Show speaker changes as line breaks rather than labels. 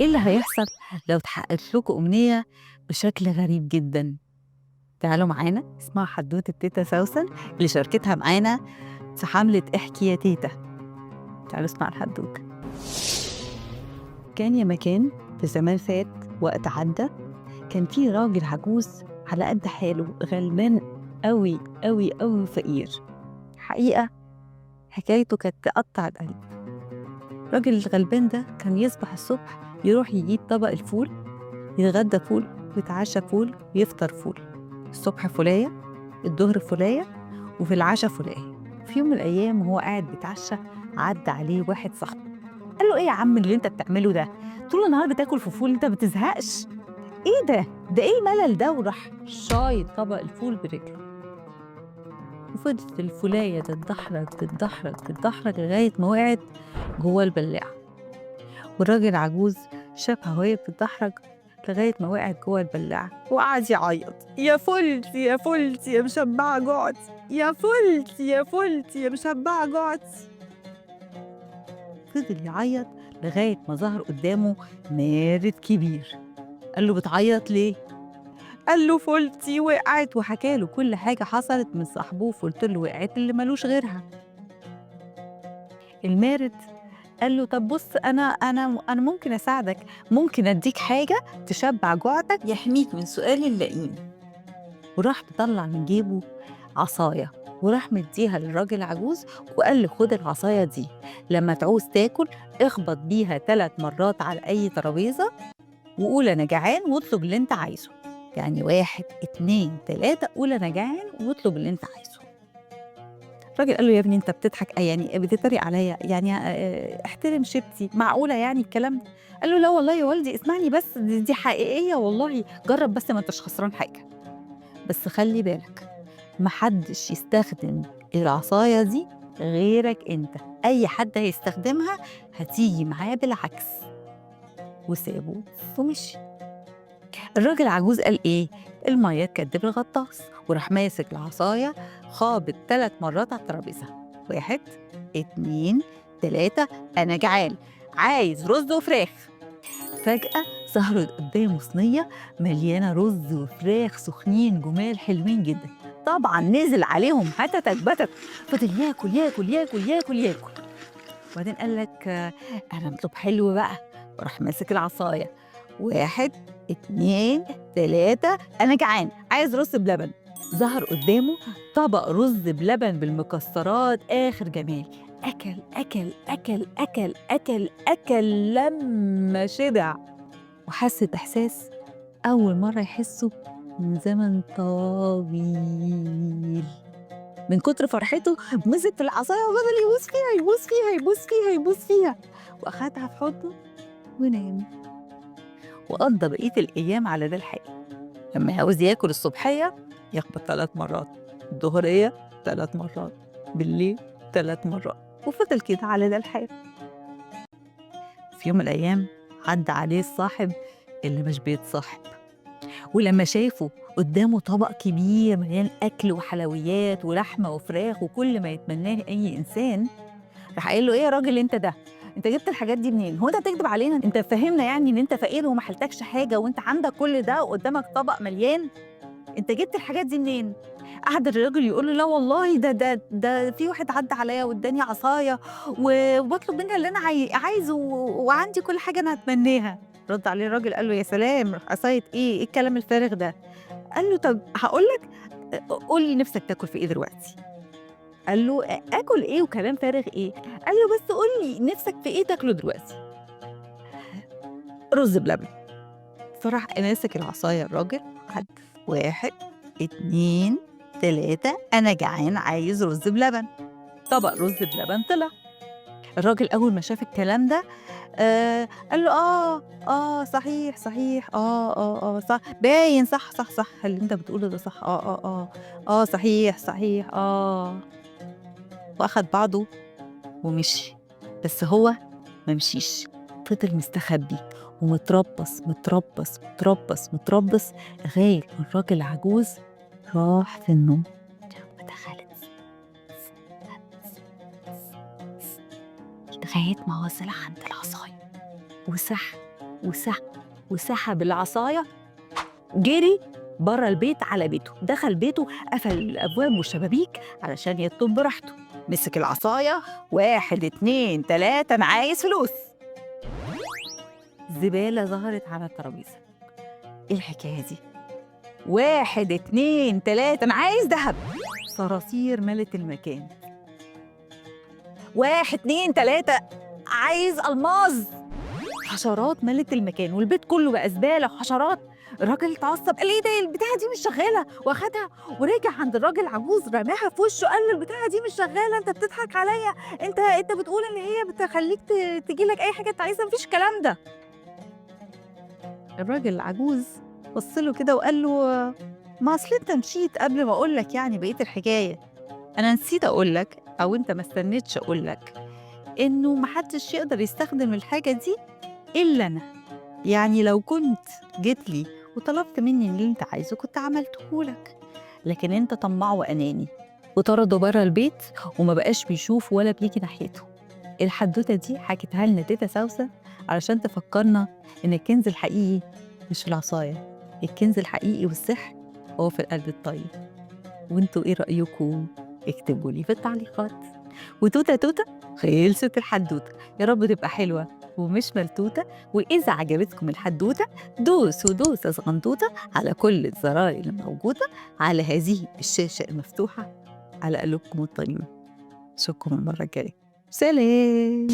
إيه اللي هيحصل لو اتحققت لكم أمنية بشكل غريب جدًا؟ تعالوا معانا اسمعوا حدوتة تيتة سوسن اللي شاركتها معانا في حملة احكي يا تيتة. تعالوا اسمعوا الحدوتة. كان يا مكان في زمان فات وقت عدّى، كان في راجل عجوز على قد حاله، غلبان أوي، أوي، أوي وفقير. حقيقة حكايته كانت تقطّع القلب. الراجل الغلبان ده كان يصبح الصبح يروح يجيب طبق الفول، يتغدى فول ويتعشى فول ويفطر فول. الصبح فولاية، الضهر فولاية، وفي العشا فولاية. في يوم من الأيام وهو قاعد بيتعشى عدى عليه واحد صاحبه، قال له: إيه يا عم اللي أنت بتعمله ده؟ طول النهار بتاكل في فول، أنت ما بتزهقش؟ إيه ده؟ ده إيه الملل ده؟ وراح شايط طبق الفول برجله، وفضلت الفولاية تتدحرج تتدحرج تتدحرج لغاية ما وقعت جوه البلاعة. والراجل العجوز شافها وهي بتتدحرج لغاية ما وقعت جوه البلاعة وقعد يعيط: يا فلتي يا فلتي يا مشبعة جعتي، يا فلتي يا فلتي يا مشبعة جعتي. فضل يعيط لغاية ما ظهر قدامه مارد كبير. قال له: بتعيط ليه؟ قال له: فلتي وقعت، وحكى له كل حاجة حصلت من صاحبه وفلت اللي وقعت اللي ملوش غيرها. المارد قال له: طب بُص، أنا ممكن أساعدك، ممكن أدّيك حاجة تشبّع جوعتك يحميك من سؤال اللئيم. وراح مطلّع من جيبه عصاية، وراح مدّيها للراجل العجوز وقال له: خُد العصاية دي، لمّا تعوز تاكل اخبط بيها 3 مرّات على أي ترابيزة وقُل أنا جعان واطلب اللي أنت عايزه. يعني 1، 2، 3 قُل أنا جعان واطلب اللي أنت عايزه. الراجل قال له: يا ابني أنت بتضحك يعني بتتريق عليّا، يعني احترم شيبتي، معقولة يعني الكلام ده؟ قال له: لا والله يا والدي اسمعني بس، دي حقيقية والله، جرّب بس ما أنتش خسران حاجة، بس خلّي بالك ما حدّش يستخدم العصاية دي غيرك أنت، أي حد هيستخدمها هتيجي معاه بالعكس. وسابه ومشي. الراجل العجوز قال إيه؟ المَيّة تكدّب الغطاس، وراح ماسك العصاية خابط 3 مرّات على الترابيزة: 1، 2، 3، أنا جعان، عايز رُز وفراخ. فجأة ظهرت قدّامه صينية مليانة رُز وفراخ سُخنين جُمال حلوين جدًا، طبعًا نزل عليهم هتتك بتك، فضل ياكل، ياكل، ياكل، ياكل، ياكل. وبعدين قال لك: أنا أطلب حلو بقى. وراح ماسك العصاية: 1، 2، 3، أنا جعان، عايز رز بلبن. ظهر قدامه طبق رز بلبن بالمكسرات آخر جمال. أكل، أكل، أكل، أكل، أكل، أكل لمّا شبع، وحس بإحساس أول مرّة يحسّه من زمن طويل. من كتر فرحته مسك في العصاية وفضل يبوس فيها، يبوس فيها، يبوس فيها، يبوس فيها، وأخدها في حضنه ونام. وقضّى بقية الأيام على ده الحال، لمّا يعوز ياكل الصبحية يخبط 3 مرات، الضهرية 3 مرات، بالليل 3 مرات، وفضل كده على ده الحال. في يوم من الأيام عدّى عليه الصاحب اللي مش بيتصاحب، ولمّا شافه قدّامه طبق كبير مليان أكل وحلويات ولحمة وفراخ وكل ما يتمناه أي إنسان، راح قايل له: إيه يا راجل أنت ده؟ أنت جِبت الحاجات دي منين؟ هو أنت هتكدب علينا؟ أنت فاهمنا يعني إن أنت فقير وما حيلتكش حاجة وأنت عندك كل ده وقدّامك طبق مليان؟ أنت جِبت الحاجات دي منين؟ قعد الراجل يقول له: لا والله ده في واحد عدّى عليّا وادّاني عصاية وباطلب منها اللي أنا عايزه وعندي كل حاجة أنا هاتمناها. رَد عليه الراجل قال له: يا سلام! عصاية إيه؟ إيه الكلام الفارغ ده؟ قال له: طب هاقول لك، قُل لي نِفْسك تاكل في إيه دلوقتي؟ قال له: آكل إيه وكلام فارغ إيه؟ قال له: بس قُل لي نِفْسك في إيه تاكله دلوقتي؟ رُز بلبن. فراح ماسك العصاية الراجل عَد: 1، 2، 3، أنا جعان عايز رُز بلبن. طبق رُز بلبن طلع. الراجل أول ما شاف الكلام ده قال له: صحيح، صحيح، صح، باين صح، صح، صح، اللي أنت بتقوله ده صح، صحيح، صحيح، وأخد بعضه ومشي. بس هو ما مشيش، فضل مستخبي ومتربص، متربص، متربص، متربص لغاية ما الراجل العجوز راح في النوم. ودخلت لغاية ما وصل عند العصاية وسح وسحب العصاية، جري بره البيت على بيته، دخل بيته قفل الأبواب والشبابيك علشان يطلب براحته. مسك العصاية، 1 2 3 أنا عايز فلوس. زبالة ظهرت على الترابيزة. إيه الحكاية دي؟ 1 2 3 أنا عايز دهب. صراصير ملت المكان. 1 2 3 عايز ألماظ. حشرات ملت المكان والبيت كله بقى زبالة وحشرات. الراجل اتعصب، قال ايه ده البتاعة دي مش شغالة، واخدها ورجع عند الراجل عجوز رماها في وشه، قال له البتاعة دي مش شغالة، انت بتضحك عليا، انت بتقول ان هي بتخليك تجيلك اي حاجة انت عايزها، مفيش الكلام ده. الراجل العجوز بص له كده وقال له ما اصل انت مشيت قبل ما اقول لك يعني بقية الحكاية. انا نسيت اقول لك او انت ما استنيتش اقول لك انه محدش يقدر يستخدم الحاجة دي الا انا. يعني لو كنت جيت لي وطلبت مني اللي انت عايزه كنت عملته لك، لكن انت طماع واناني وطرده بره البيت وما بقاش بيشوف ولا بيجي ناحيته. الحدوته دي حكيتها لنا تيتا سوسة علشان تفكرنا ان الكنز الحقيقي مش في العصايه، الكنز الحقيقي والسحر هو في القلب الطيب. وانتوا ايه رايكم؟ اكتبوا لي في التعليقات. وتوته توته خلصت الحدوته، يا رب تبقى حلوه ومش ملتوته. واذا عجبتكم الحدوته دوسوا دوسه صغنطوطه على كل الزراير الموجوده على هذه الشاشه المفتوحه على قلوبكم الطيبه. اشوفكم المره الجايه. سلام.